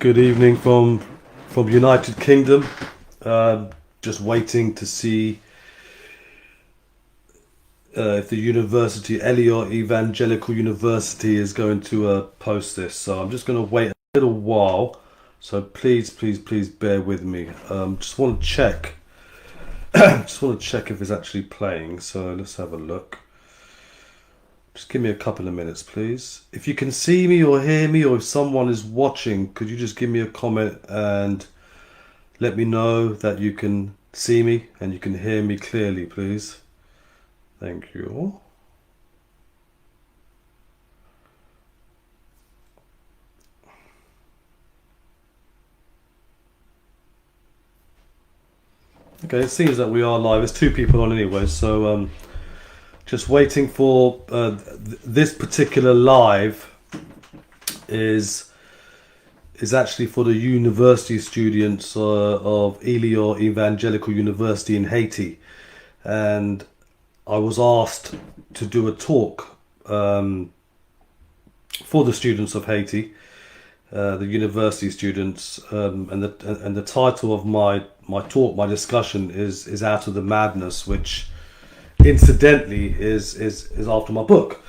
Good evening from United Kingdom. Just waiting to see if the university, Elior Evangelical University, is going to post this. So I'm just going to wait a little while. So please bear with me. Just want to check. Just want to check if it's actually playing. So let's have a look. Just give me a couple of minutes, please. If you can see me or hear me, or if someone is watching, could you just give me a comment and let me know that you can see me and you can hear me clearly, please? Thank you. Okay, it seems that we are live. There's two people on anyway, so just waiting for this particular live is actually for the university students of Elior Evangelical University in Haiti, and I was asked to do a talk for the students of Haiti, the university students, and the title of my talk, my discussion is Out of the Madness, which incidentally is after my book.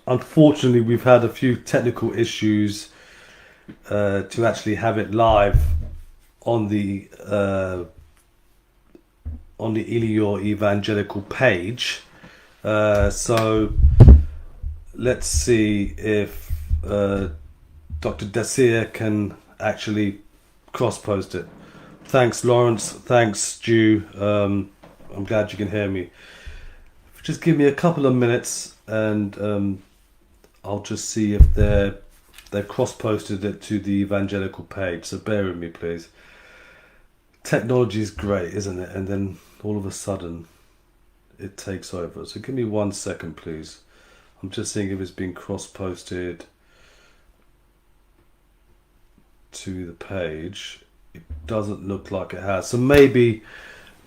Unfortunately, we've had a few technical issues to actually have it live on the Elior Evangelical page. So let's see if Dr. Desir can actually cross-post it. Thanks, Lawrence. Thanks, Stu. I'm glad you can hear me. Just give me a couple of minutes and I'll just see if they've cross-posted it to the evangelical page. So bear with me, please. Technology is great, isn't it? And then all of a sudden it takes over. So give me 1 second, please. I'm just seeing if it's been cross-posted to the page. It doesn't look like it has. So maybe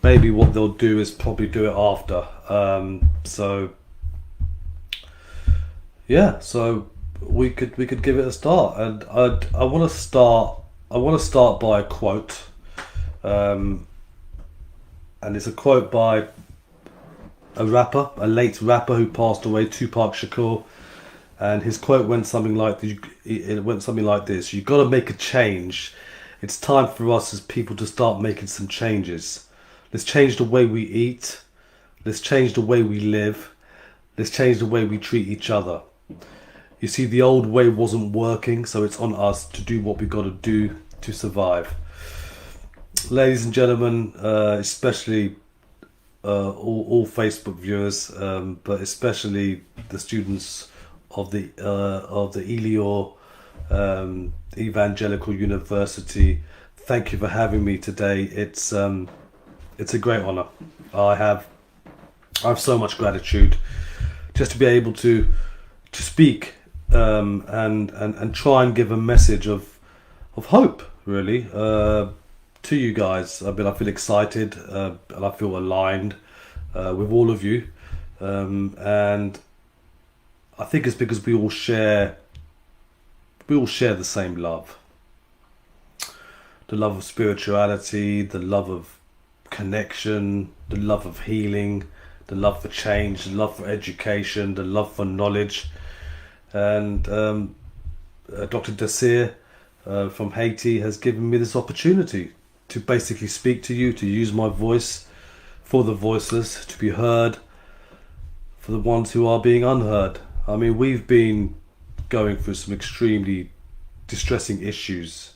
what they'll do is probably do it after. So yeah, so we could give it a start, and I want to start by a quote, and it's a quote by a late rapper who passed away, Tupac Shakur, and his quote went something like this. You got to make a change. It's time for us as people to start making some changes. Let's change the way we eat. Let's change the way we live. Let's change the way we treat each other. You see, the old way wasn't working, so it's on us to do what we got to do to survive. Ladies and gentlemen, especially all Facebook viewers, but especially the students of the Elior Evangelical University, thank you for having me today. It's a great honor. I have so much gratitude just to be able to speak and try and give a message of hope, really, to you guys. I feel excited and I feel aligned with all of you, and I think it's because we all share the same love. The love of spirituality, the love of connection, the love of healing, the love for change, the love for education, the love for knowledge. And Dr. Desir from Haiti has given me this opportunity to basically speak to you, to use my voice for the voiceless, to be heard for the ones who are being unheard. I mean, we've been going through some extremely distressing issues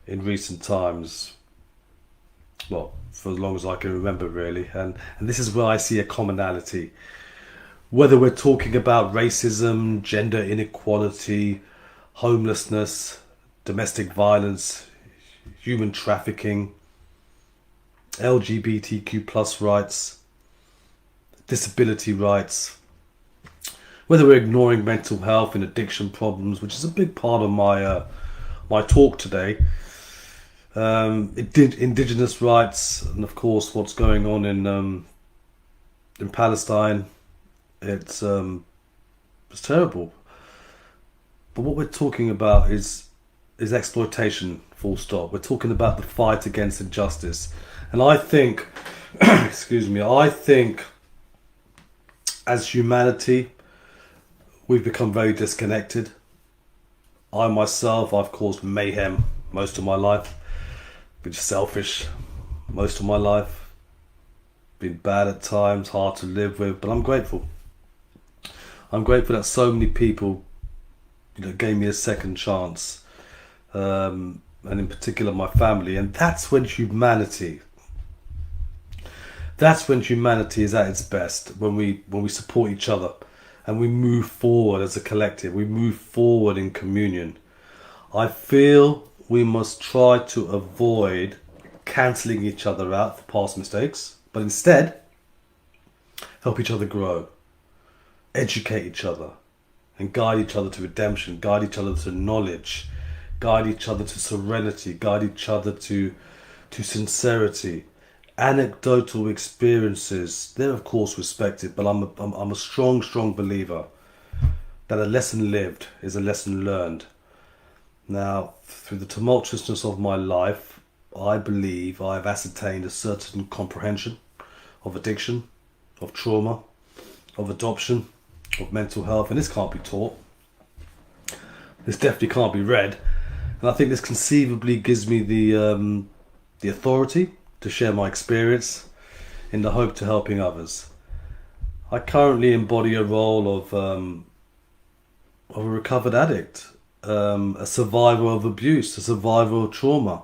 in recent times. Well, for as long as I can remember, really. And this is where I see a commonality. Whether we're talking about racism, gender inequality, homelessness, domestic violence, human trafficking, LGBTQ plus rights, disability rights, whether we're ignoring mental health and addiction problems, which is a big part of my talk today, indigenous rights, and of course what's going on in Palestine. It's terrible. But what we're talking about is exploitation, full stop. We're talking about the fight against injustice. And I think, excuse me, I think as humanity, we've become very disconnected. I myself, I've caused mayhem most of my life. Been selfish most of my life. Been bad at times, hard to live with, but I'm grateful. I'm grateful that so many people, gave me a second chance. And in particular my family. And that's when humanity is at its best, when we support each other and we move forward as a collective, we move forward in communion. I feel we must try to avoid cancelling each other out for past mistakes, but instead help each other grow, educate each other, and guide each other to redemption, guide each other to knowledge, guide each other to serenity, guide each other to sincerity. Anecdotal experiences, they're of course respected, but I'm a strong believer that a lesson lived is a lesson learned. Now, through the tumultuousness of my life, I believe I've ascertained a certain comprehension of addiction, of trauma, of adoption, of mental health, and this can't be taught. This definitely can't be read, and I think this conceivably gives me the authority to share my experience in the hope to helping others. I currently embody a role of a recovered addict, a survivor of abuse, a survivor of trauma.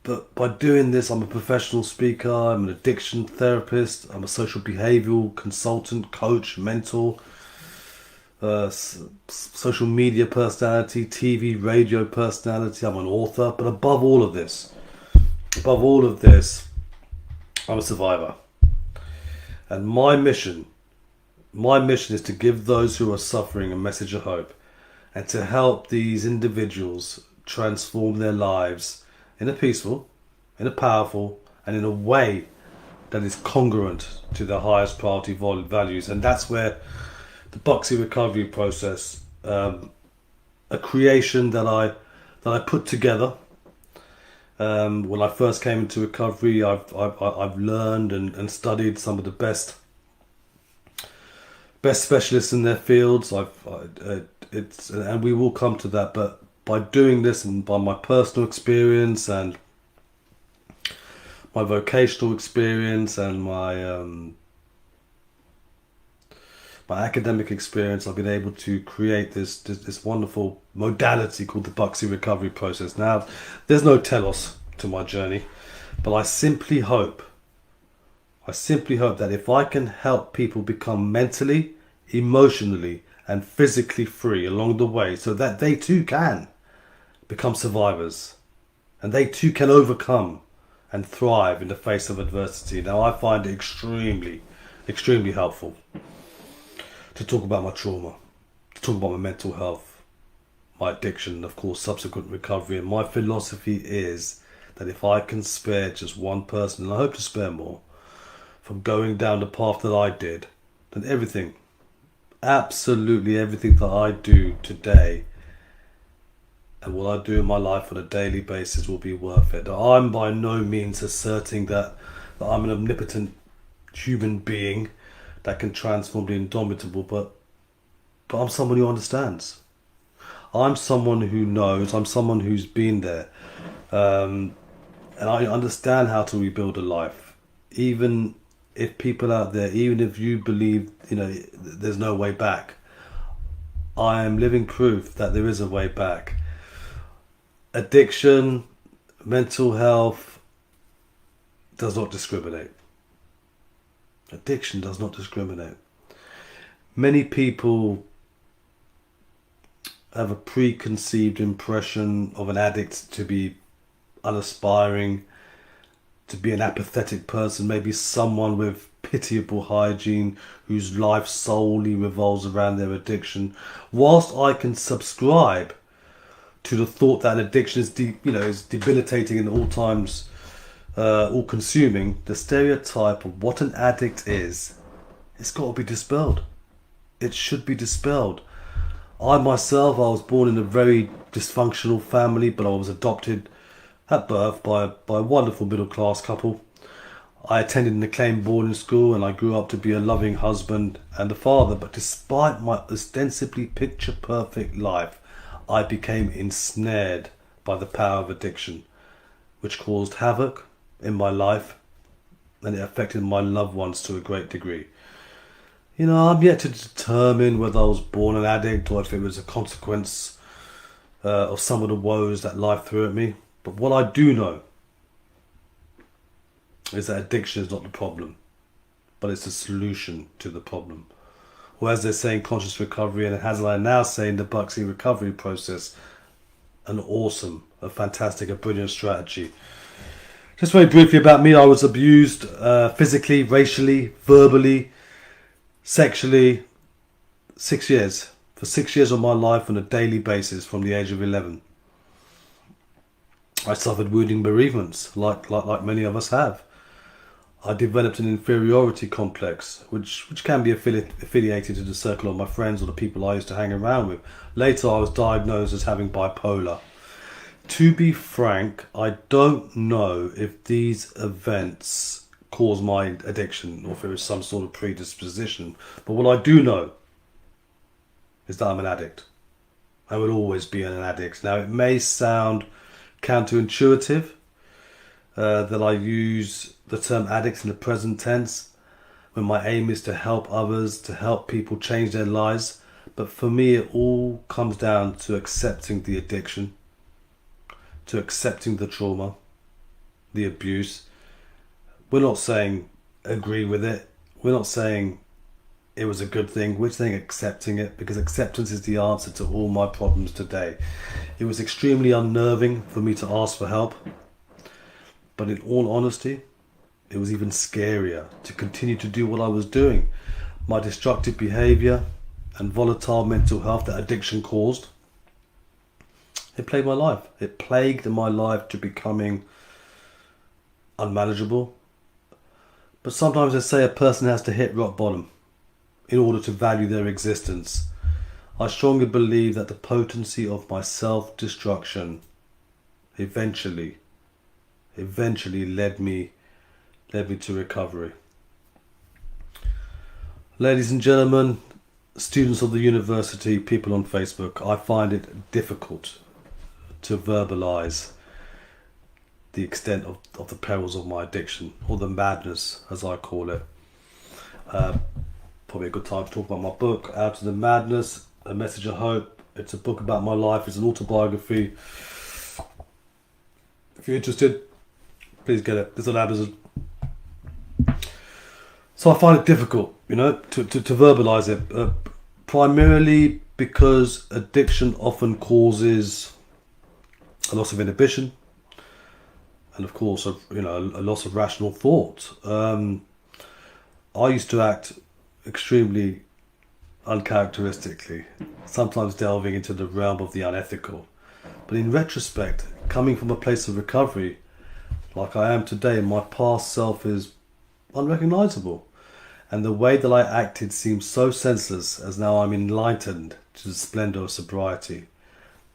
But by doing this, I'm a professional speaker, I'm an addiction therapist, I'm a social behavioural consultant, coach, mentor, social media personality, TV, radio personality, I'm an author, but above all of this, I'm a survivor. And my mission is to give those who are suffering a message of hope and to help these individuals transform their lives in a peaceful, in a powerful, and in a way that is congruent to their highest priority values. And that's where the Buxy recovery process, a creation that I put together. When I first came into recovery, I've learned and studied some of the best specialists in their fields. And we will come to that. But by doing this and by my personal experience and my vocational experience and my academic experience, I've been able to create this wonderful modality called the Buxy recovery process. Now, there's no telos to my journey, but I simply hope that if I can help people become mentally, emotionally, and physically free along the way, so that they too can become survivors and they too can overcome and thrive in the face of adversity. Now, I find it extremely helpful to talk about my trauma, to talk about my mental health, my addiction, and of course subsequent recovery. And my philosophy is that if I can spare just one person, and I hope to spare more, from going down the path that I did, then everything, absolutely everything that I do today and what I do in my life on a daily basis will be worth it. I'm by no means asserting that I'm an omnipotent human being that can transform the indomitable, but I'm someone who understands. I'm someone who knows. I'm someone who's been there, and I understand how to rebuild a life. Even if people out there, even if you believe there's no way back, I am living proof that there is a way back. Addiction, mental health does not discriminate. Addiction does not discriminate. Many people have a preconceived impression of an addict to be unaspiring, to be an apathetic person, maybe someone with pitiable hygiene whose life solely revolves around their addiction. Whilst I can subscribe to the thought that addiction is is debilitating and at all times all-consuming, the stereotype of what an addict is, it's got to be dispelled. It should be dispelled. I myself, I was born in a very dysfunctional family, but I was adopted at birth by a wonderful middle class couple. I attended an acclaimed boarding school and I grew up to be a loving husband and a father, but despite my ostensibly picture perfect life, I became ensnared by the power of addiction, which caused havoc in my life and it affected my loved ones to a great degree. You know, I'm yet to determine whether I was born an addict or if it was a consequence of some of the woes that life threw at me. But what I do know is that addiction is not the problem, but it's the solution to the problem. Or as they're saying, conscious recovery, and as I now say in the Buxy recovery process, an awesome, a fantastic, a brilliant strategy. Just very briefly about me, I was abused physically, racially, verbally, sexually, 6 years. For 6 years of my life on a daily basis from the age of 11. I suffered wounding bereavements, like many of us have. I developed an inferiority complex, which can be affiliated to the circle of my friends or the people I used to hang around with. Later, I was diagnosed as having bipolar. To be frank, I don't know if these events caused my addiction or if it was some sort of predisposition. But what I do know is that I'm an addict. I will always be an addict. Now, it may sound counterintuitive that I use the term addicts in the present tense when my aim is to help others, to help people change their lives. But for me, it all comes down to accepting the addiction, to accepting the trauma, the abuse. We're not saying agree with it. We're not saying it was a good thing. We're saying accepting it, because acceptance is the answer to all my problems today. It was extremely unnerving for me to ask for help. But in all honesty, it was even scarier to continue to do what I was doing. My destructive behavior and volatile mental health that addiction caused, it plagued my life. It plagued my life to becoming unmanageable. But sometimes they say a person has to hit rock bottom in order to value their existence. I strongly believe that the potency of my self-destruction eventually led me to recovery. Ladies and gentlemen, students of the university, people on Facebook, I find it difficult to verbalize the extent of the perils of my addiction, or the madness, as I call it. Probably a good time to talk about my book, Out of the Madness, A Message of Hope. It's a book about my life. It's an autobiography. If you're interested, please get it. It's on Amazon. So I find it difficult, to verbalize it, primarily because addiction often causes a loss of inhibition, and of course, a loss of rational thought. I used to act extremely uncharacteristically, sometimes delving into the realm of the unethical. But in retrospect, coming from a place of recovery, like I am today, my past self is unrecognizable. And the way that I acted seems so senseless, as now I'm enlightened to the splendor of sobriety,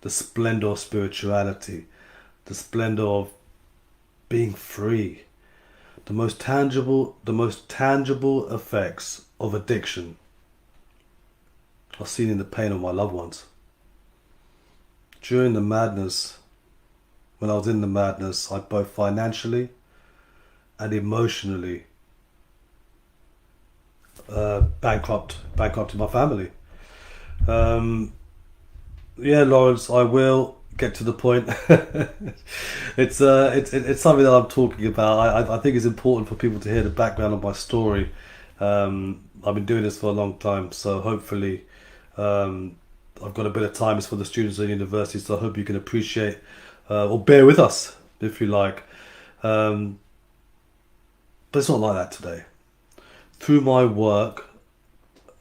the splendor of spirituality, the splendor of being free. The most tangible effects of addiction are seen in the pain of my loved ones. During the madness, when I was in the madness, I both financially and emotionally bankrupted my family. Lawrence, I will get to the point. It's something that I'm talking about. I think it's important for people to hear the background of my story. I've been doing this for a long time, so hopefully I've got a bit of time. It's for the students at the university, so I hope you can appreciate or bear with us, if you like. But it's not like that today. Through my work,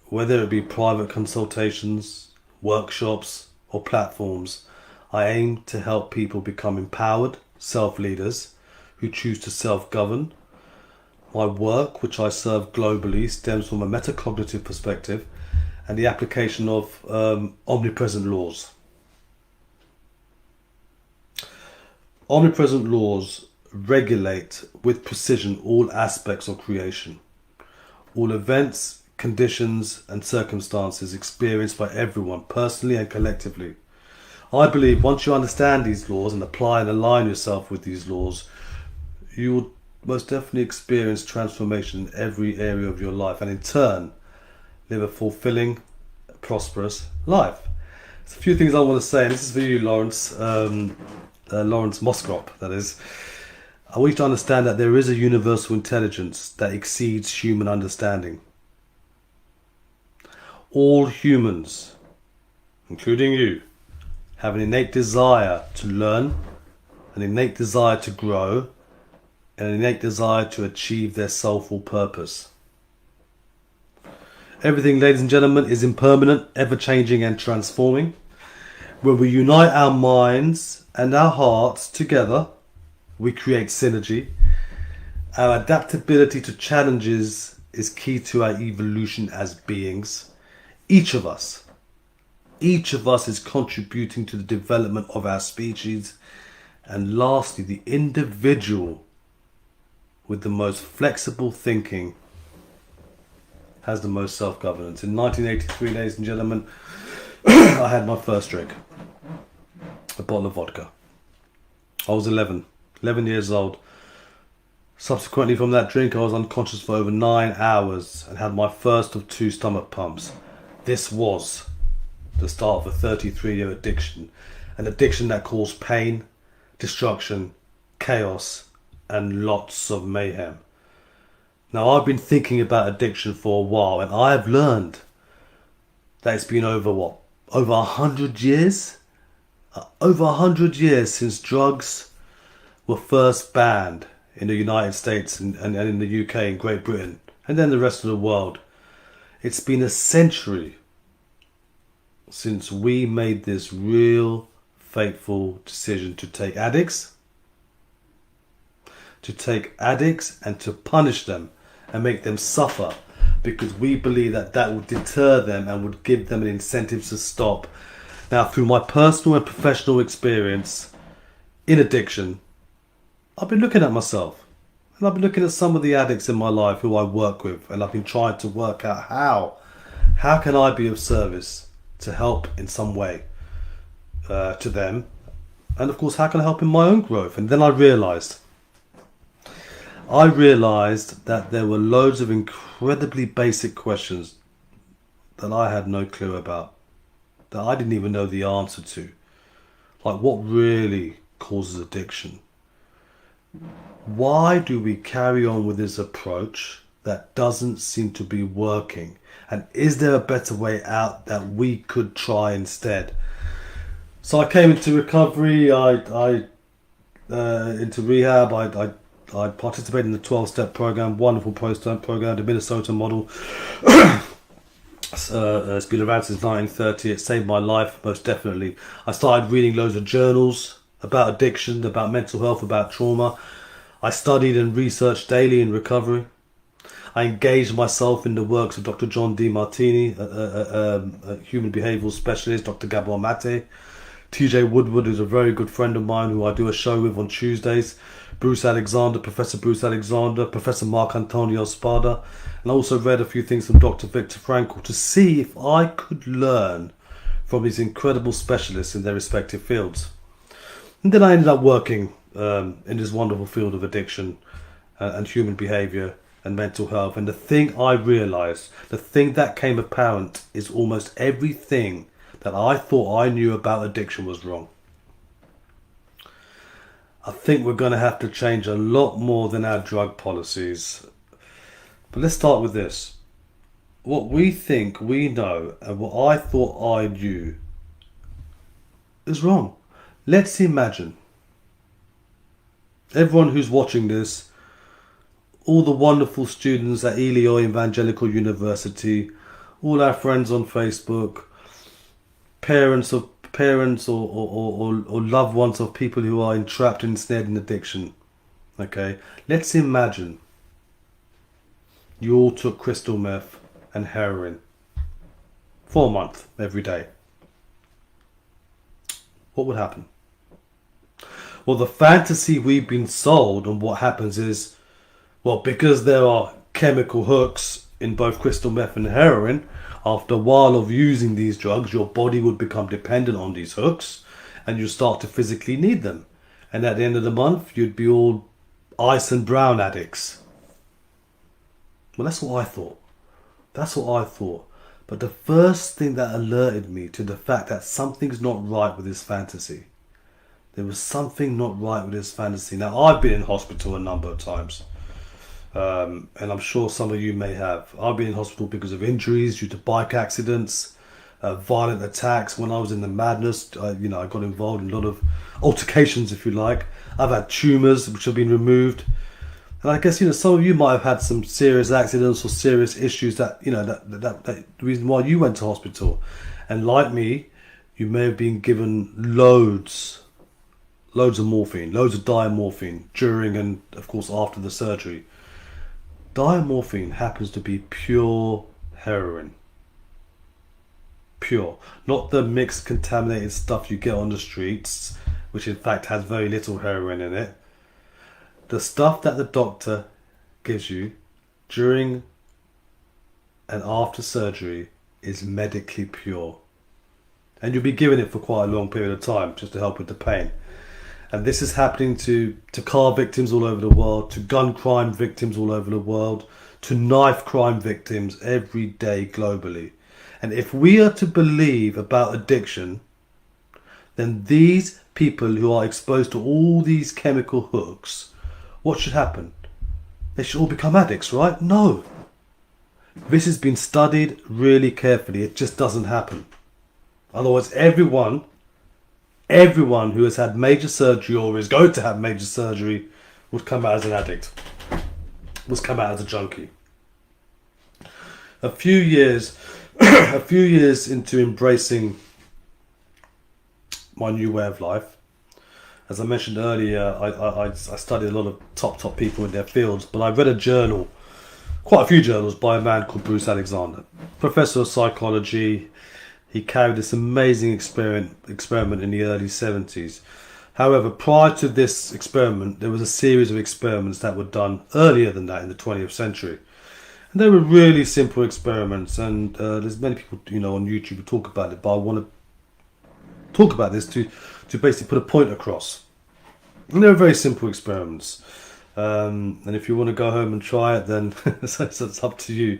whether it be private consultations, workshops, or platforms, I aim to help people become empowered self-leaders who choose to self-govern. My work, which I serve globally, stems from a metacognitive perspective and the application of omnipresent laws. Omnipresent laws regulate with precision all aspects of creation, all events, conditions and circumstances experienced by everyone, personally and collectively. I believe once you understand these laws and apply and align yourself with these laws, you will most definitely experience transformation in every area of your life, and in turn live a fulfilling, prosperous life. There's a few things I want to say, and this is for you, Lawrence Moskrop, that is. I want you to understand that there is a universal intelligence that exceeds human understanding. All humans, including you, have an innate desire to learn, an innate desire to grow, and an innate desire to achieve their soulful purpose. Everything, ladies and gentlemen, is impermanent, ever-changing and transforming. When we unite our minds and our hearts together, we create synergy. Our adaptability to challenges is key to our evolution as beings. Each of us is contributing to the development of our species. And lastly, the individual with the most flexible thinking has the most self-governance. In 1983, ladies and gentlemen, I had my first drink, a bottle of vodka. I was 11 years old. Subsequently from that drink, I was unconscious for over 9 hours and had my first of 2 stomach pumps. This was the start of a 33-year addiction, an addiction that caused pain, destruction, chaos, and lots of mayhem. Now, I've been thinking about addiction for a while, and I have learned that it's been over 100 years? Over 100 years since drugs were first banned in the United States and in the UK and Great Britain, and then the rest of the world. It's been a century since we made this real, fateful decision to take addicts and to punish them and make them suffer, because we believe that would deter them and would give them an incentive to stop. Now, through my personal and professional experience in addiction, I've been looking at myself, and I've been looking at some of the addicts in my life who I work with, and I've been trying to work out how can I be of service to help in some way to them, and of course how can I help in my own growth. And then I realised that there were loads of incredibly basic questions that I had no clue about, that I didn't even know the answer to. Like, what really causes addiction? Why do we carry on with this approach that doesn't seem to be working? And is there a better way out that we could try instead? So I came into recovery, into rehab, I participated in the 12-step program, wonderful program, the Minnesota model. It's been around since 1930. It saved my life, most definitely. I started reading loads of journals about addiction, about mental health, about trauma. I studied and researched daily in recovery. I engaged myself in the works of Dr. John D. Martini, a human behavioural specialist, Dr. Gabor Mate, TJ Woodward, who's a very good friend of mine who I do a show with on Tuesdays, Professor Bruce Alexander, Professor Mark Antonio Spada, and I also read a few things from Dr. Viktor Frankl to see if I could learn from these incredible specialists in their respective fields. And then I ended up working in this wonderful field of addiction and human behaviour and mental health. And the thing I realised, the thing that came apparent, is almost everything that I thought I knew about addiction was wrong. I think we're going to have to change a lot more than our drug policies. But let's start with this. What we think we know and what I thought I knew is wrong. Let's imagine everyone who's watching this, all the wonderful students at Elior University, all our friends on Facebook, parents or loved ones of people who are entrapped and ensnared in addiction. Okay, let's imagine you all took crystal meth and heroin. for a month, every day, what would happen? Well, the fantasy we've been sold on what happens is, well, because there are chemical hooks in both crystal meth and heroin, after a while of using these drugs, your body would become dependent on these hooks and you start to physically need them. And at the end of the month, you'd be all ice and brown addicts. Well, that's what I thought. That's what I thought. But the first thing that alerted me to the fact that something's not right with this fantasy. There was something not right with this fantasy. Now, I've been in hospital a number of times. And I'm sure some of you may have. I've been in hospital because of injuries due to bike accidents, violent attacks. When I was in the madness, I got involved in a lot of altercations, if you like. I've had tumours which have been removed. And I guess, some of you might have had some serious accidents or serious issues that the reason why you went to hospital. And like me, you may have been given loads of morphine, loads of diamorphine during and, of course, after the surgery. Diamorphine happens to be pure heroin. Pure. Not the mixed contaminated stuff you get on the streets, which in fact has very little heroin in it. The stuff that the doctor gives you during and after surgery is medically pure. And you'll be given it for quite a long period of time just to help with the pain. And this is happening to car victims all over the world, to gun crime victims all over the world, to knife crime victims every day globally. And if we are to believe about addiction, then these people who are exposed to all these chemical hooks, what should happen? They should all become addicts, right? No. This has been studied really carefully. It just doesn't happen. Otherwise, everyone who has had major surgery or is going to have major surgery would come out as an addict, would come out as a junkie. A few years into embracing my new way of life, as I mentioned earlier, I studied a lot of top people in their fields, but I read a journal, quite a few journals, by a man called Bruce Alexander, professor of psychology. He carried this amazing experiment in the early 70s. However, prior to this experiment, there was a series of experiments that were done earlier than that in the 20th century. And they were really simple experiments, and there's many people on YouTube who talk about it, but I want to talk about this to basically put a point across. And they were very simple experiments. And if you want to go home and try it, then it's up to you.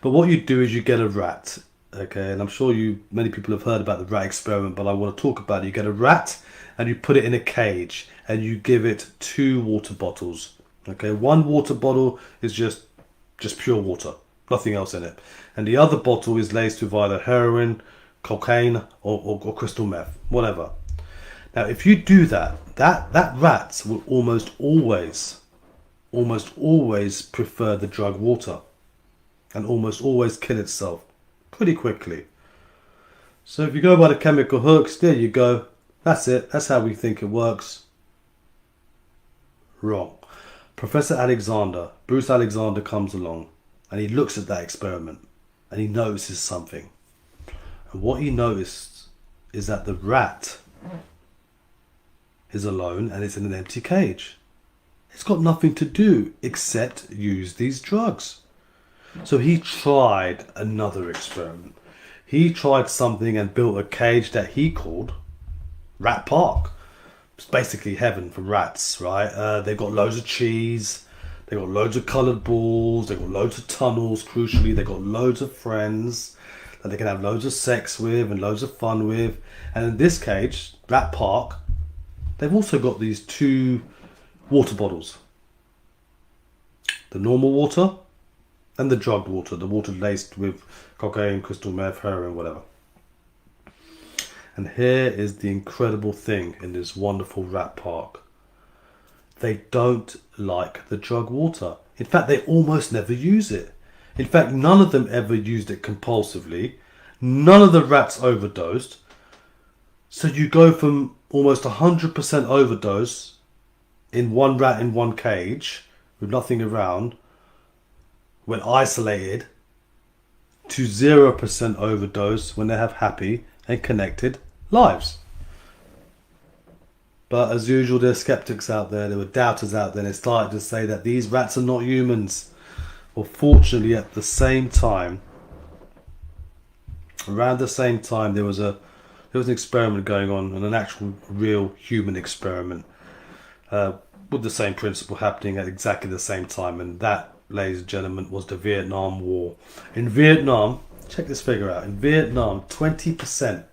But what you do is you get a rat. Okay, and I'm sure many people have heard about the rat experiment, but I want to talk about it. You get a rat and you put it in a cage and you give it 2 water bottles. Okay, one water bottle is just pure water, nothing else in it. And the other bottle is laced with either heroin, cocaine, or crystal meth, whatever. Now, if you do that rat will almost always prefer the drug water and almost always kill itself pretty quickly. So if you go by the chemical hooks, there you go. That's it. That's how we think it works. Wrong. Professor Alexander, Bruce Alexander, comes along and he looks at that experiment and he notices something. And what he noticed is that the rat is alone and it's in an empty cage. It's got nothing to do except use these drugs. So he tried another experiment. He tried something and built a cage that he called Rat Park. It's basically heaven for rats, right? They've got loads of cheese. They've got loads of coloured balls. They've got loads of tunnels, crucially. They've got loads of friends that they can have loads of sex with and loads of fun with. And in this cage, Rat Park, they've also got these 2 water bottles. The normal water and the drugged water, the water laced with cocaine, crystal meth, heroin, whatever. And here is the incredible thing in this wonderful Rat Park. They don't like the drug water. In fact, they almost never use it. In fact, none of them ever used it compulsively. None of the rats overdosed. So you go from almost 100% overdose in one rat in one cage with nothing around, when isolated, to 0% overdose when they have happy and connected lives. But as usual, there are skeptics out there, there were doubters out there, and they started to say that these rats are not humans. Well, fortunately, at the same time, around the same time, there was an experiment going on, and an actual real human experiment with the same principle happening at exactly the same time. And that, ladies and gentlemen, was the Vietnam War. In Vietnam, check this figure out. In Vietnam, 20%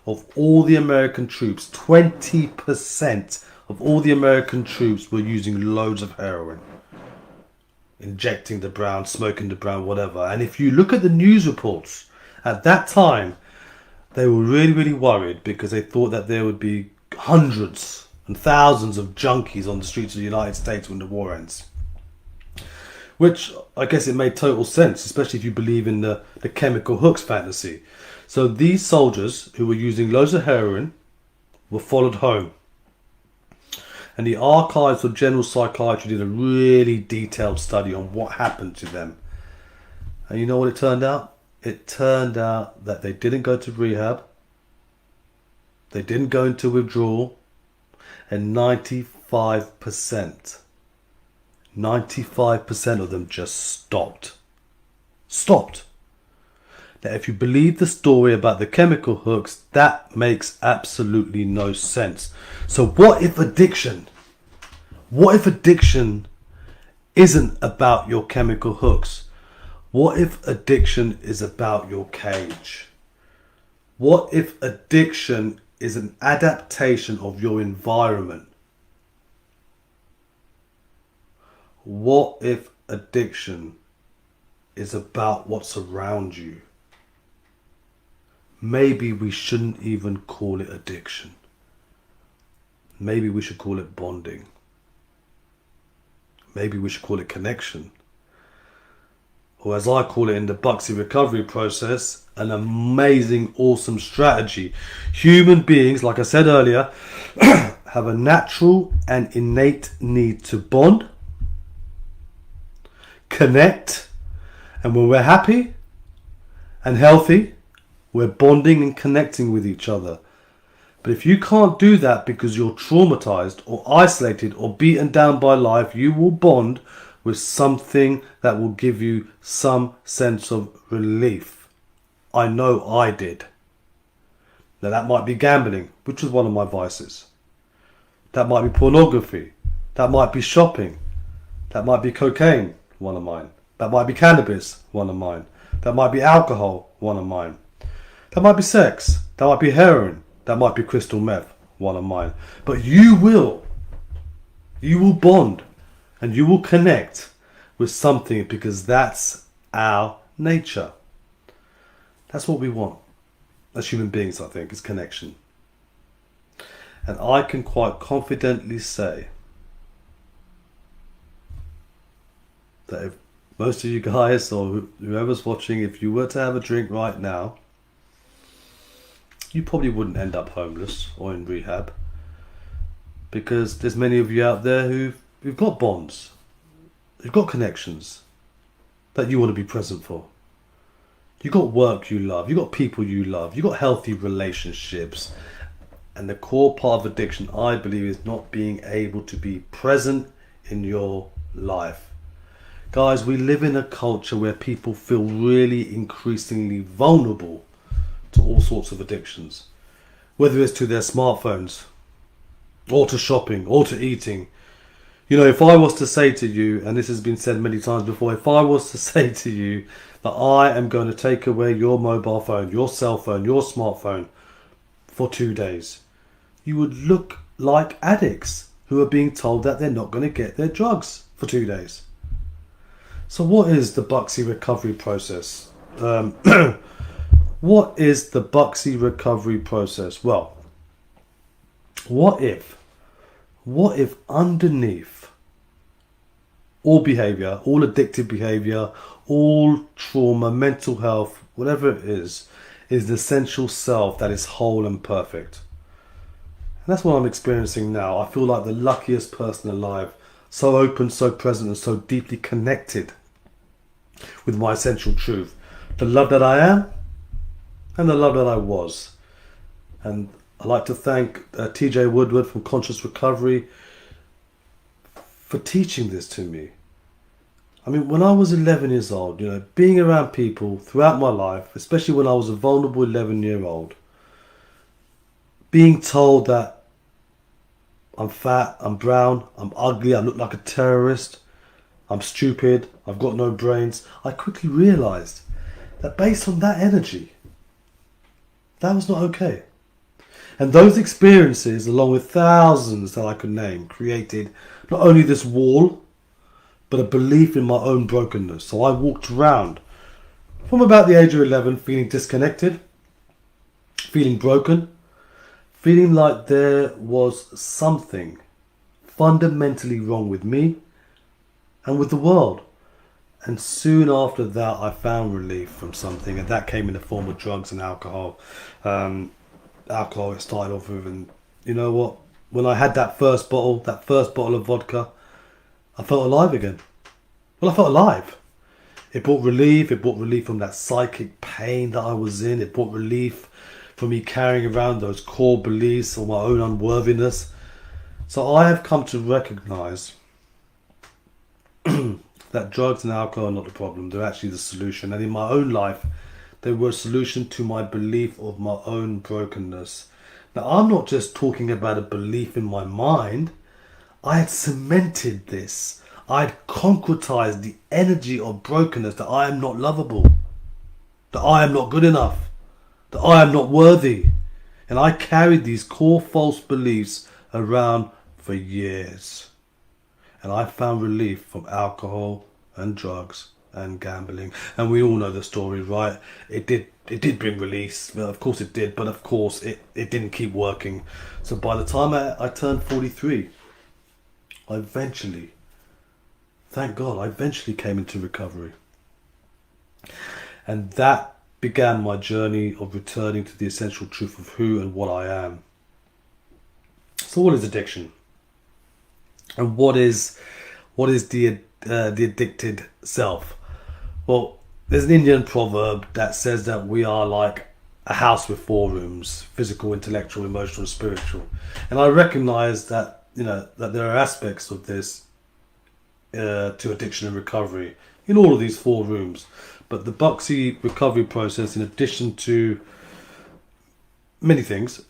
of all the American troops, 20% of all the American troops were using loads of heroin. Injecting the brown, smoking the brown, whatever. And if you look at the news reports, at that time, they were really, really worried because they thought that there would be hundreds and thousands of junkies on the streets of the United States when the war ends. Which, I guess it made total sense, especially if you believe in the chemical hooks fantasy. So these soldiers who were using loads of heroin were followed home. And the Archives of General Psychiatry did a really detailed study on what happened to them. And you know what it turned out? It turned out that they didn't go to rehab. They didn't go into withdrawal. And 95% of them just stopped. Now, if you believe the story about the chemical hooks, that makes absolutely no sense. So what if addiction isn't about your chemical hooks? What if addiction is about your cage? What if addiction is an adaptation of your environment? What if addiction is about what's around you? Maybe we shouldn't even call it addiction. Maybe we should call it bonding. Maybe we should call it connection. Or as I call it in the Buxy recovery process, an amazing, awesome strategy. Human beings, like I said earlier, have a natural and innate need to bond, connect, and when we're happy and healthy, we're bonding and connecting with each other. But if you can't do that because you're traumatized or isolated or beaten down by life, you will bond with something that will give you some sense of relief. I know I did. Now that might be gambling, which was one of my vices. That might be pornography. That might be shopping. That might be cocaine, one of mine. That might be cannabis, one of mine. That might be alcohol, one of mine. That might be sex. That might be heroin. That might be crystal meth, one of mine. But you will bond and you will connect with something because that's our nature. That's what we want as human beings, I think, is connection. And I can quite confidently say that if most of you guys or whoever's watching, if you were to have a drink right now, you probably wouldn't end up homeless or in rehab, because there's many of you out there who've got bonds, you've got connections that you want to be present for. You've got work you love, you've got people you love, you've got healthy relationships. And the core part of addiction, I believe, is not being able to be present in your life. Guys, we live in a culture where people feel really increasingly vulnerable to all sorts of addictions, whether it's to their smartphones or to shopping or to eating. You know, if I was to say to you, and this has been said many times before, if I was to say to you that I am going to take away your mobile phone, your cell phone, your smartphone for 2 days, you would look like addicts who are being told that they're not going to get their drugs for 2 days. So what is the Buxy recovery process? What is the Buxy recovery process? Well, what if underneath all behavior, all addictive behavior, all trauma, mental health, whatever it is the essential self that is whole and perfect? And that's what I'm experiencing now. I feel like the luckiest person alive, so open, so present, and so deeply connected with my essential truth. the love that I am and the love that I was. And I'd like to thank TJ Woodward from Conscious Recovery for teaching this to me. I mean, when I was 11 years old, being around people throughout my life, especially when I was a vulnerable 11-year-old, being told that I'm fat, I'm brown, I'm ugly, I look like a terrorist, I'm stupid, I've got no brains, I quickly realised that based on that energy, that was not okay. And those experiences, along with thousands that I could name, created not only this wall, but a belief in my own brokenness. So I walked around from about the age of 11 feeling disconnected, feeling broken, feeling like there was something fundamentally wrong with me and with the world. And soon after that, I found relief from something, and that came in the form of drugs and alcohol. Alcohol it started off with, and you know what? When I had that first bottle of vodka, I felt alive again. Well, I felt alive. It brought relief. It brought relief from that psychic pain that I was in. It brought relief from me carrying around those core beliefs or my own unworthiness. So I have come to recognize that drugs and alcohol are not the problem. They're actually the solution. And in my own life, they were a solution to my belief of my own brokenness. Now, I'm not just talking about a belief in my mind. I had cemented this. I had concretized the energy of brokenness, that I am not lovable, that I am not good enough, that I am not worthy. And I carried these core false beliefs around for years. And I found relief from alcohol and drugs and gambling. And we all know the story, right? It did bring release. Well, of course it did, but of course it didn't keep working. So by the time I turned 43, I eventually, thank God, I eventually came into recovery. And that began my journey of returning to the essential truth of who and what I am. So what is addiction? And what is the addicted self? Well, there's an Indian proverb that says that we are like a house with 4 rooms: physical, intellectual, emotional, and spiritual. And I recognize that that there are aspects of this to addiction and recovery in all of these 4 rooms. But the Buxy recovery process, in addition to many things,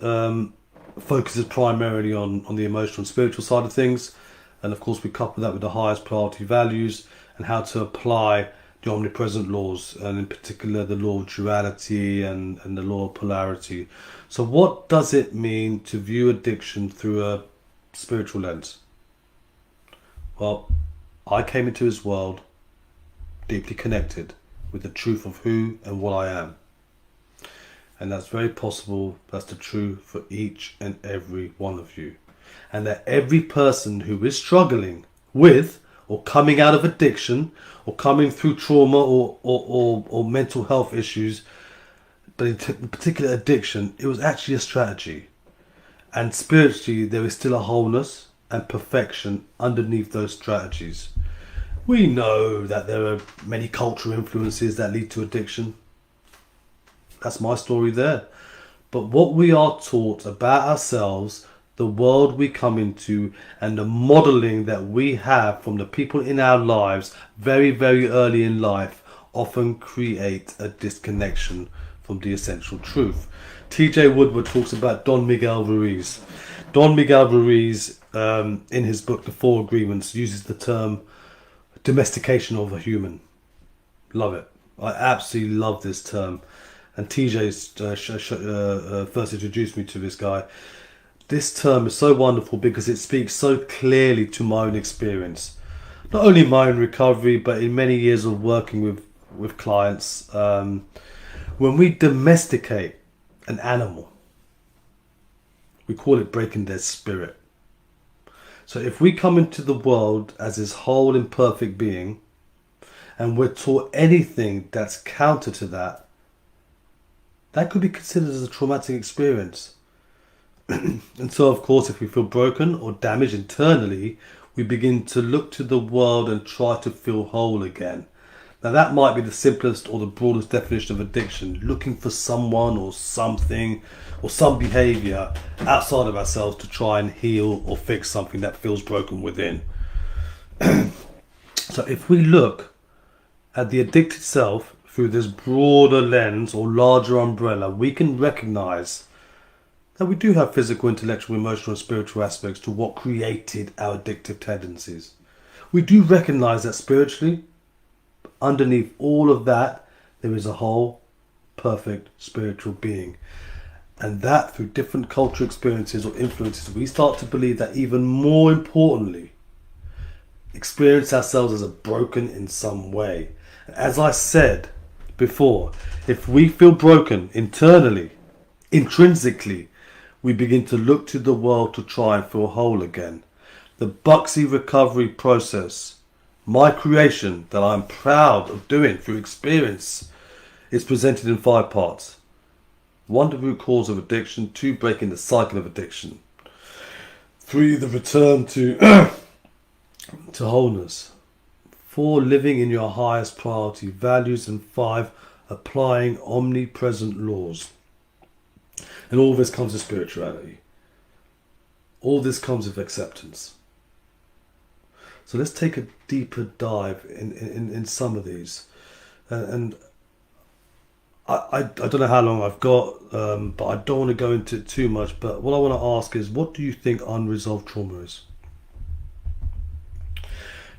focuses primarily on the emotional and spiritual side of things. And of course we couple that with the highest priority values and how to apply the omnipresent laws, and in particular the law of duality and the law of polarity. So what does it mean to view addiction through a spiritual lens? Well, I came into this world deeply connected with the truth of who and what I am. And that's very possible. That's the truth for each and every one of you. And that every person who is struggling with or coming out of addiction or coming through trauma or mental health issues, but in particular addiction, it was actually a strategy. And spiritually, there is still a wholeness and perfection underneath those strategies. We know that there are many cultural influences that lead to addiction. That's my story there. But what we are taught about ourselves, the world we come into, and the modeling that we have from the people in our lives very, very early in life often create a disconnection from the essential truth. TJ Woodward talks about Don Miguel Ruiz. Don Miguel Ruiz, in his book The 4 Agreements, uses the term domestication of a human. Love it. I absolutely love this term. And TJ's first introduced me to this guy. This term is so wonderful because it speaks so clearly to my own experience. Not only my own recovery, but in many years of working with clients. When we domesticate an animal, we call it breaking their spirit. So if we come into the world as this whole imperfect being, and we're taught anything that's counter to that, that could be considered as a traumatic experience. And so, of course, if we feel broken or damaged internally, we begin to look to the world and try to feel whole again. Now that might be the simplest or the broadest definition of addiction, looking for someone or something or some behaviour outside of ourselves to try and heal or fix something that feels broken within. So if we look at the addicted self through this broader lens or larger umbrella, we can recognise that we do have physical, intellectual, emotional and spiritual aspects to what created our addictive tendencies. We do recognise that spiritually, underneath all of that, there is a whole perfect spiritual being. And that through different cultural experiences or influences, we start to believe that even more importantly, experience ourselves as a broken in some way. As I said before, if we feel broken internally, intrinsically, we begin to look to the world to try and feel whole again. The Buxy recovery process, my creation that I'm proud of doing through experience, is presented in 5 parts. 1, the root cause of addiction. 2, breaking the cycle of addiction. 3, the return to wholeness. 4, living in your highest priority values. And 5, applying omnipresent laws. And all this comes with spirituality. All this comes with acceptance. So let's take a deeper dive in some of these. And I don't know how long I've got, but I don't want to go into it too much. But what I want to ask is, what do you think unresolved trauma is?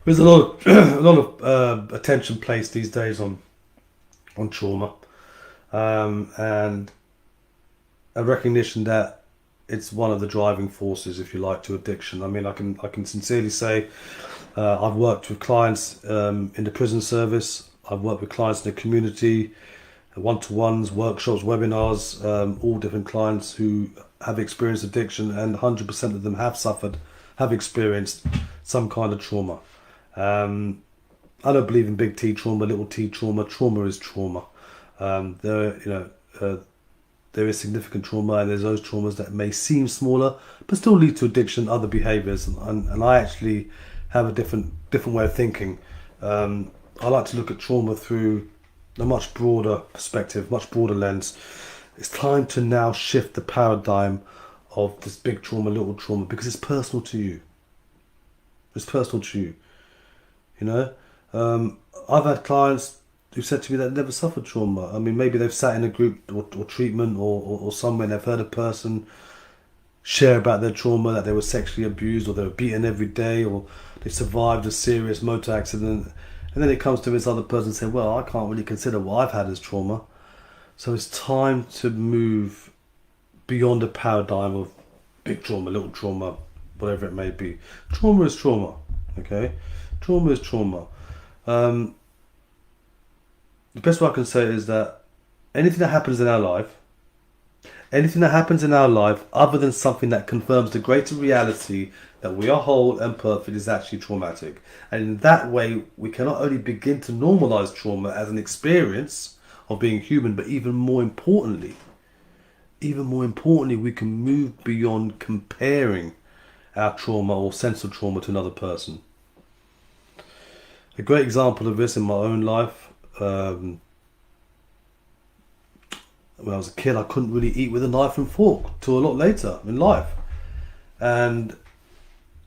There's a lot of attention placed these days on trauma, and a recognition that it's one of the driving forces, if you like, to addiction. I mean, I can sincerely say I've worked with clients in the prison service. I've worked with clients in the community, one-to-ones, workshops, webinars, all different clients who have experienced addiction, and 100% of them have experienced some kind of trauma. I don't believe in big T trauma, little T trauma. Trauma is trauma. There is significant trauma, and there's those traumas that may seem smaller but still lead to addiction, other behaviours. And I actually have a different way of thinking. I like to look at trauma through a much broader perspective, much broader lens. It's time to now shift the paradigm of this big trauma, little trauma, because it's personal to you. It's personal to you. You know, I've had clients who said to me that they've never suffered trauma. I mean, maybe they've sat in a group or treatment or somewhere, and they've heard a person share about their trauma, that they were sexually abused, or they were beaten every day, or they survived a serious motor accident. And then it comes to this other person saying, well, I can't really consider what I've had as trauma. So it's time to move beyond the paradigm of big trauma, little trauma, whatever it may be. Trauma is trauma, okay? Trauma is trauma. The best way I can say is that anything that happens in our life other than something that confirms the greater reality that we are whole and perfect is actually traumatic. And in that way, we can not only begin to normalize trauma as an experience of being human, but even more importantly, we can move beyond comparing our trauma or sense of trauma to another person. A great example of this in my own life, when I was a kid, I couldn't really eat with a knife and fork till a lot later in life. And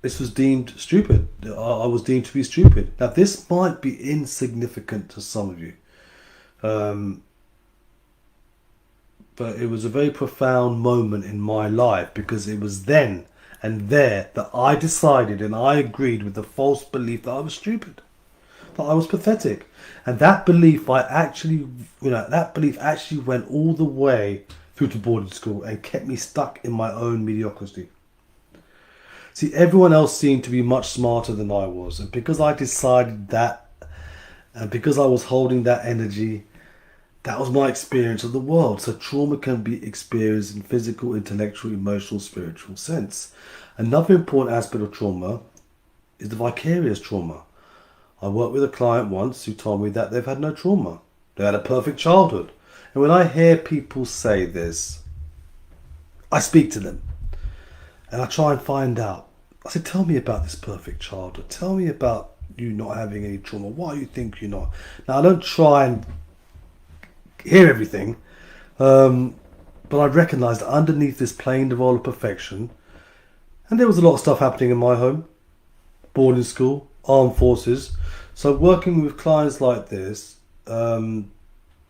this was deemed stupid. I was deemed to be stupid. Now, this might be insignificant to some of you. But it was a very profound moment in my life, because it was then and there that I decided and I agreed with the false belief that I was stupid, that I was pathetic. And that belief actually went all the way through to boarding school and kept me stuck in my own mediocrity. See, everyone else seemed to be much smarter than I was. And because I decided that, and because I was holding that energy, that was my experience of the world. So trauma can be experienced in physical, intellectual, emotional, spiritual sense. Another important aspect of trauma is the vicarious trauma. I worked with a client once who told me that they've had no trauma. They had a perfect childhood. And when I hear people say this, I speak to them and I try and find out. I said, tell me about this perfect childhood. Tell me about you not having any trauma? Why you think you're not? Now, I don't try and hear everything, but I recognise that underneath this playing the role of perfection, and there was a lot of stuff happening in my home, boarding school, armed forces. So working with clients like this, I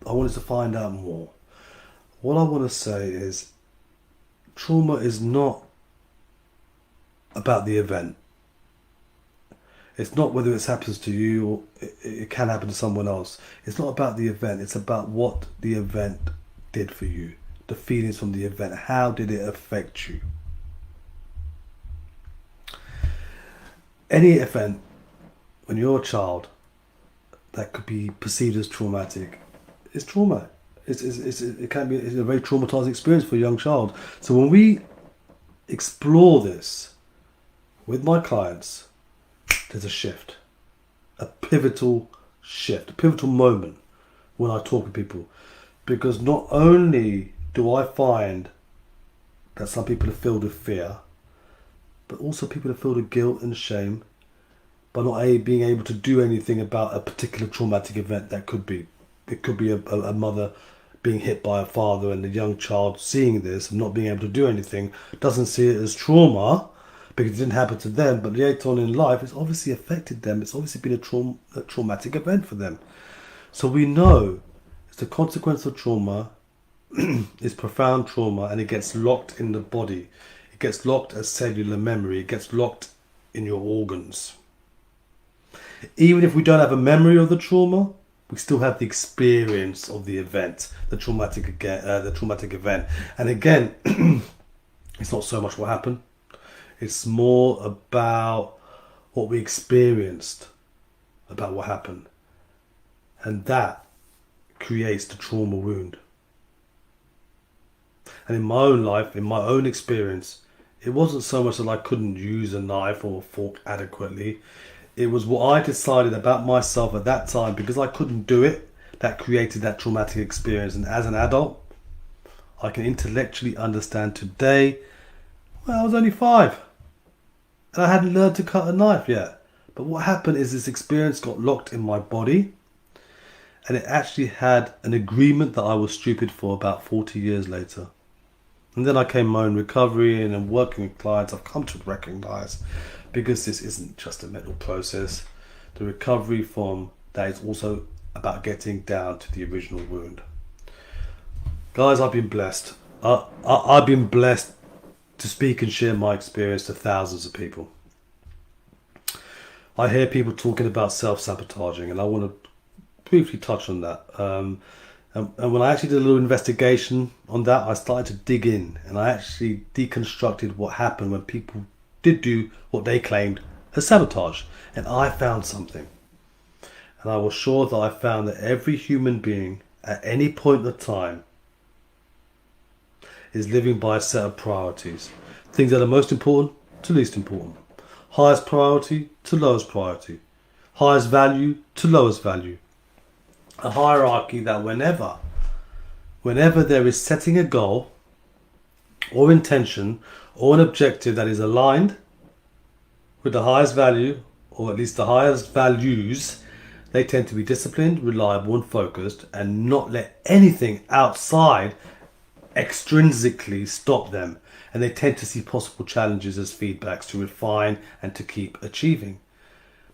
wanted to find out more. What I want to say is, trauma is not about the event. It's not whether it happens to you or it can happen to someone else. It's not about the event. It's about what the event did for you. The feelings from the event. How did it affect you? Any event, when you're a child, that could be perceived as traumatic, is trauma. It can be a very traumatizing experience for a young child. So when we explore this with my clients, there's a shift, a pivotal shift, a pivotal moment when I talk with people. Because not only do I find that some people are filled with fear, but also people are filled with guilt and shame by not being able to do anything about a particular traumatic event that could be. It could be a mother being hit by a father, and the young child seeing this and not being able to do anything doesn't see it as trauma because it didn't happen to them, but later on in life it's obviously affected them. It's obviously been a traumatic event for them. So we know it's the consequence of trauma is profound trauma, and it gets locked in the body. It gets locked as cellular memory. It gets locked in your organs. Even if we don't have a memory of the trauma, we still have the experience of the event, the traumatic event. And again, it's not so much what happened. It's more about what we experienced about what happened. And that creates the trauma wound. And in my own life, in my own experience, it wasn't so much that I couldn't use a knife or a fork adequately. It was what I decided about myself at that time, because I couldn't do it, that created that traumatic experience. And as an adult, I can intellectually understand today, well, I was only 5 and I hadn't learned to cut a knife yet. But what happened is this experience got locked in my body, and it actually had an agreement that I was stupid for about 40 years later. And then I came my own recovery, and working with clients, I've come to recognize, because this isn't just a mental process, the recovery from that is also about getting down to the original wound. Guys, I've been blessed. I've been blessed to speak and share my experience to thousands of people. I hear people talking about self-sabotaging, and I want to briefly touch on that. And when I actually did a little investigation on that, I started to dig in, and I actually deconstructed what happened when people did do what they claimed as sabotage. And I found something. And I was sure that I found that every human being at any point in time is living by a set of priorities. Things that are most important to least important. Highest priority to lowest priority. Highest value to lowest value. A hierarchy that whenever there is setting a goal or intention or an objective that is aligned with the highest value, or at least the highest values, they tend to be disciplined, reliable and focused, and not let anything outside extrinsically stop them. And they tend to see possible challenges as feedbacks to refine and to keep achieving.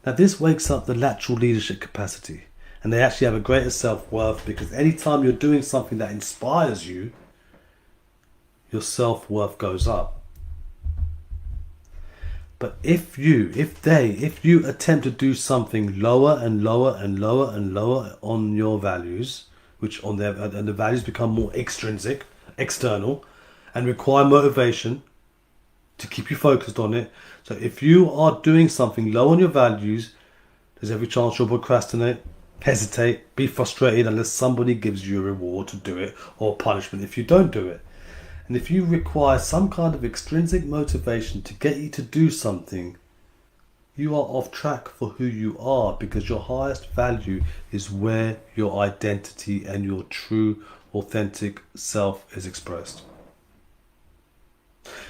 Now this wakes up the lateral leadership capacity, and they actually have a greater self-worth, because anytime you're doing something that inspires you, your self-worth goes up. But if you attempt to do something lower and lower and lower and lower on your values, and the values become more extrinsic, external, and require motivation to keep you focused on it. So if you are doing something low on your values, there's every chance you'll procrastinate, hesitate, be frustrated unless somebody gives you a reward to do it, or punishment if you don't do it. And if you require some kind of extrinsic motivation to get you to do something, you are off track for who you are, because your highest value is where your identity and your true, authentic self is expressed.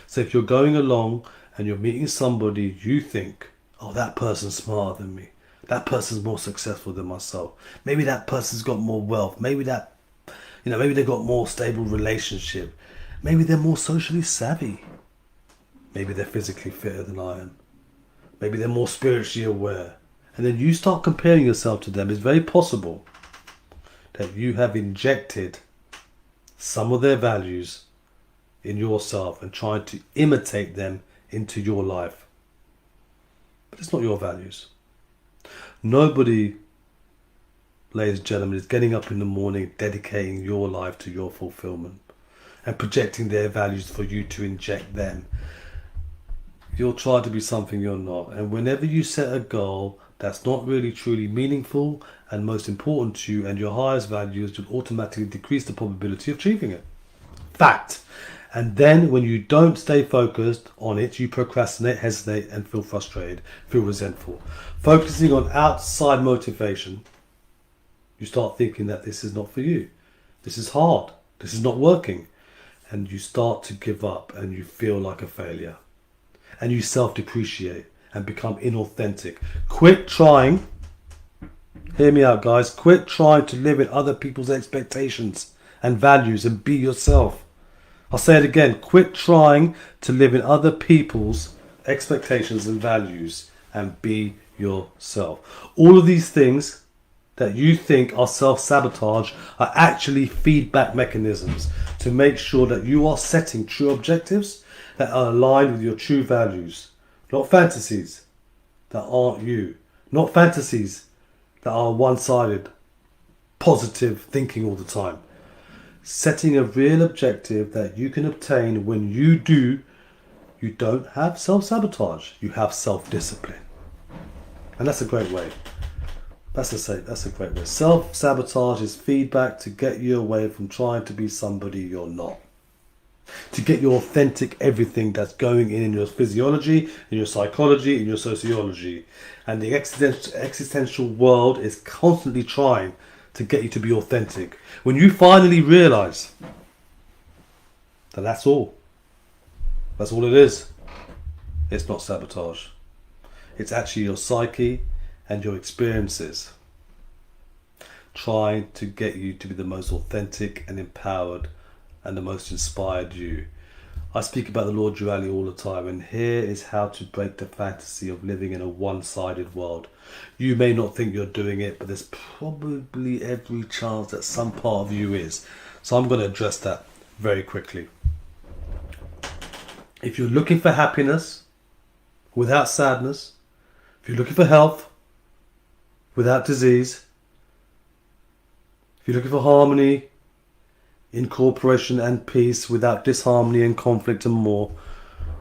So if you're going along and you're meeting somebody, you think, oh, that person's smarter than me. That person's more successful than myself. Maybe that person's got more wealth. Maybe maybe they've got more stable relationship. Maybe they're more socially savvy. Maybe they're physically fitter than I am. Maybe they're more spiritually aware. And then you start comparing yourself to them. It's very possible that you have injected some of their values in yourself and tried to imitate them into your life. But it's not your values. Nobody, ladies and gentlemen, is getting up in the morning, dedicating your life to your fulfillment and projecting their values for you to inject them. You'll try to be something you're not. And whenever you set a goal that's not really truly meaningful and most important to you and your highest values, you'll automatically decrease the probability of achieving it. Fact. And then when you don't stay focused on it, you procrastinate, hesitate, and feel frustrated, feel resentful. Focusing on outside motivation, you start thinking that this is not for you. This is hard. This is not working. And you start to give up and you feel like a failure. And you self-depreciate and become inauthentic. Quit trying. Hear me out, guys. Quit trying to live in other people's expectations and values and be yourself. I'll say it again. Quit trying to live in other people's expectations and values and be yourself. All of these things that you think are self-sabotage are actually feedback mechanisms to make sure that you are setting true objectives that are aligned with your true values. Not fantasies that aren't you. Not fantasies that are one-sided, positive thinking all the time. Setting a real objective that you can obtain. When you do, you don't have self-sabotage. You have self-discipline. And that's a great way. That's a great way. Self-sabotage is feedback to get you away from trying to be somebody you're not. To get your authentic everything that's going in your physiology, in your psychology, in your sociology. And the existential world is constantly trying to get you to be authentic. When you finally realize that that's all it is, it's not sabotage. It's actually your psyche and your experiences trying to get you to be the most authentic and empowered and the most inspired you. I speak about the law of duality all the time, and here is how to break the fantasy of living in a one-sided world. You may not think you're doing it, but there's probably every chance that some part of you is. So I'm going to address that very quickly. If you're looking for happiness without sadness, if you're looking for health without disease, if you're looking for harmony, incorporation and peace without disharmony and conflict and more,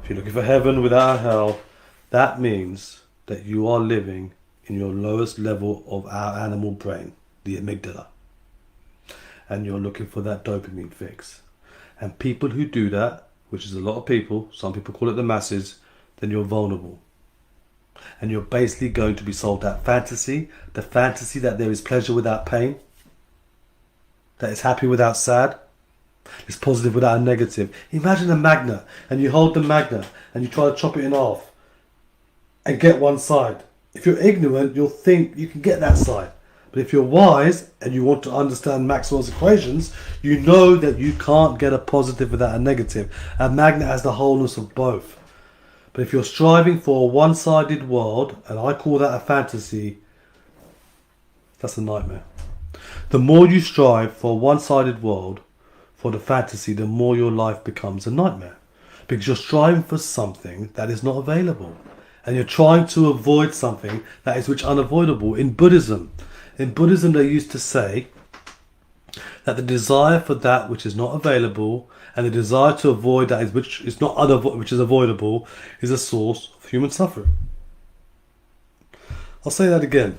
if you're looking for heaven without hell, that means that you are living in your lowest level of our animal brain, the amygdala. And you're looking for that dopamine fix. And people who do that, which is a lot of people, some people call it the masses, then you're vulnerable. And you're basically going to be sold that fantasy, the fantasy that there is pleasure without pain, that is happy without sad, it's positive without a negative. Imagine a magnet, and you hold the magnet and you try to chop it in half and get one side. If you're ignorant, you'll think you can get that side. But if you're wise and you want to understand Maxwell's equations, you know that you can't get a positive without a negative. A magnet has the wholeness of both. But if you're striving for a one-sided world, and I call that a fantasy, that's a nightmare. The more you strive for a one-sided world, for the fantasy, the more your life becomes a nightmare. Because you're striving for something that is not available. And you're trying to avoid something that is which unavoidable. In Buddhism, they used to say that the desire for that which is not available and the desire to avoid that which is avoidable is a source of human suffering. I'll say that again.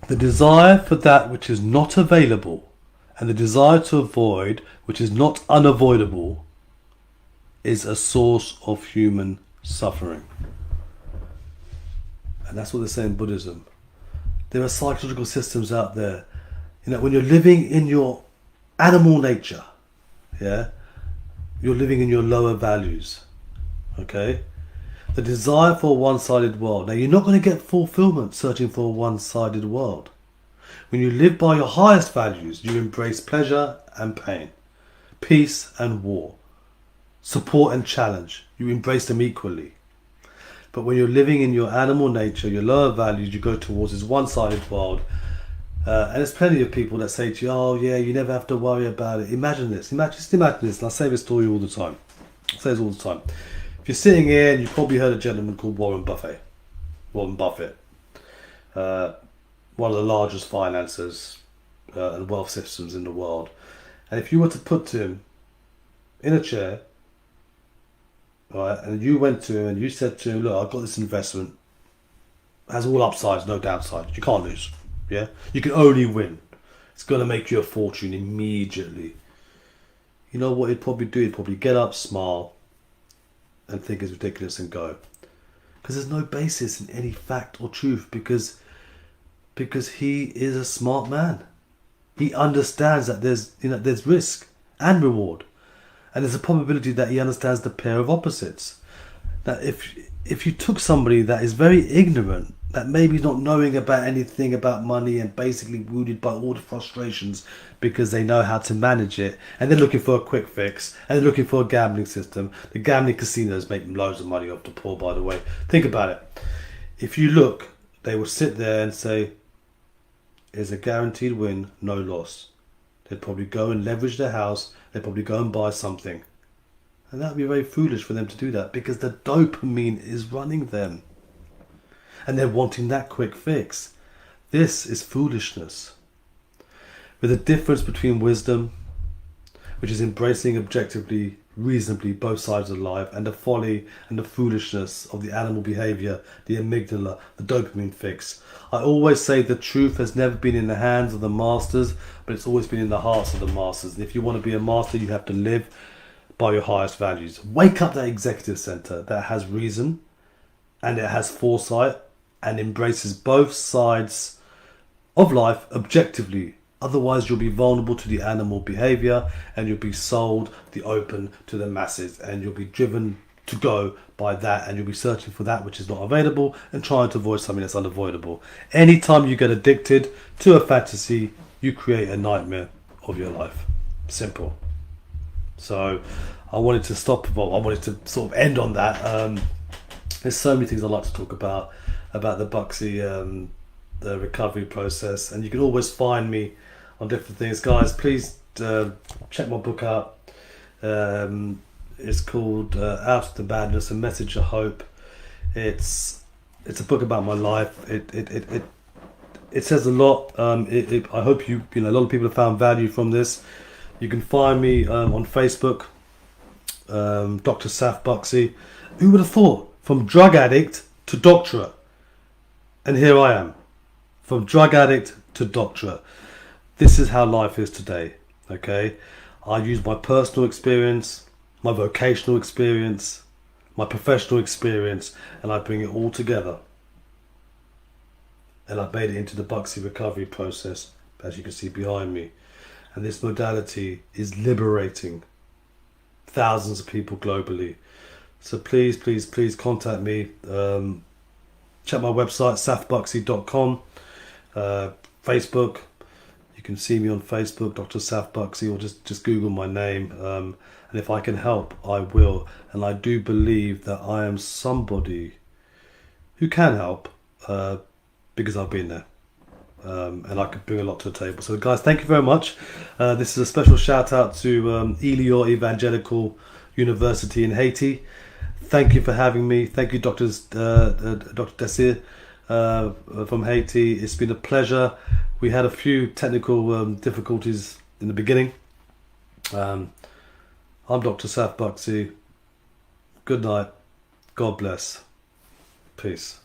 The desire for that which is not available and the desire to avoid which is not unavoidable is a source of human suffering. And that's what they say in Buddhism. There are psychological systems out there. When you're living in your animal nature, you're living in your lower values. Okay? The desire for a one-sided world. Now, you're not going to get fulfillment searching for a one-sided world. When you live by your highest values, you embrace pleasure and pain, peace and war, support and challenge. You embrace them equally. But when you're living in your animal nature, your lower values, you go towards this one-sided world. And there's plenty of people that say to you, oh yeah, you never have to worry about it. Imagine this. Just imagine this. And I say this story all the time. I say this all the time. If you're sitting here, and you've probably heard a gentleman called Warren Buffett. One of the largest financiers and wealth systems in the world. And if you were to put him in a chair, right, and you went to him and you said to him, look, I've got this investment. It has all upsides, no downsides. You can't lose. Yeah? You can only win. It's going to make you a fortune immediately. You know what he'd probably do? He'd probably get up, smile, and think it's ridiculous and go. Because there's no basis in any fact or truth because he is a smart man. He understands that there's risk and reward. And there's a probability that he understands the pair of opposites. That if you took somebody that is very ignorant, that maybe not knowing about anything about money and basically wounded by all the frustrations because they know how to manage it, and they're looking for a quick fix, and they're looking for a gambling system. The gambling casinos make loads of money off the poor, by the way. Think about it. If you look, they will sit there and say, it's a guaranteed win, no loss. They'd probably go and leverage their house, they'd probably go and buy something. And that would be very foolish for them to do that because the dopamine is running them. And they're wanting that quick fix. This is foolishness. With a difference between wisdom, which is embracing objectively, reasonably both sides of life, and the folly and the foolishness of the animal behavior, the amygdala, the dopamine fix. I always say the truth has never been in the hands of the masters, but it's always been in the hearts of the masters. And if you want to be a master, you have to live by your highest values. Wake up that executive center that has reason and it has foresight and embraces both sides of life objectively. Otherwise, you'll be vulnerable to the animal behavior and you'll be sold the open to the masses and you'll be driven to go by that and you'll be searching for that which is not available and trying to avoid something that's unavoidable. Anytime you get addicted to a fantasy, you create a nightmare of your life. Simple. So I wanted to sort of end on that. There's so many things I'd like to talk about the Buxy, the recovery process, and you can always find me on different things. Guys, please check my book out. It's called Out of the Madness, A Message of Hope. It's a book about my life. It says a lot. I hope you know a lot of people have found value from this. You can find me on Facebook, Dr. Saf Buxy. Who would have thought? From drug addict to doctorate. And here I am. From drug addict to doctorate. This is how life is today. Okay? I use my personal experience, my vocational experience, my professional experience, and I bring it all together. And I've made it into the Buxy recovery process, as you can see behind me. And this modality is liberating thousands of people globally. So please contact me. Check my website, safbuxy.com. Facebook, you can see me on Facebook, Dr. Saf Buxy, or just Google my name. And if I can help, I will. And I do believe that I am somebody who can help because I've been there. And I could bring a lot to the table. So guys, thank you very much. This is a special shout out to Elior University in Haiti. Thank you for having me. Thank you, Dr. Desir from Haiti. It's been a pleasure. We had a few technical difficulties in the beginning. I'm Dr. Saf Buxy. Good night. God bless. Peace.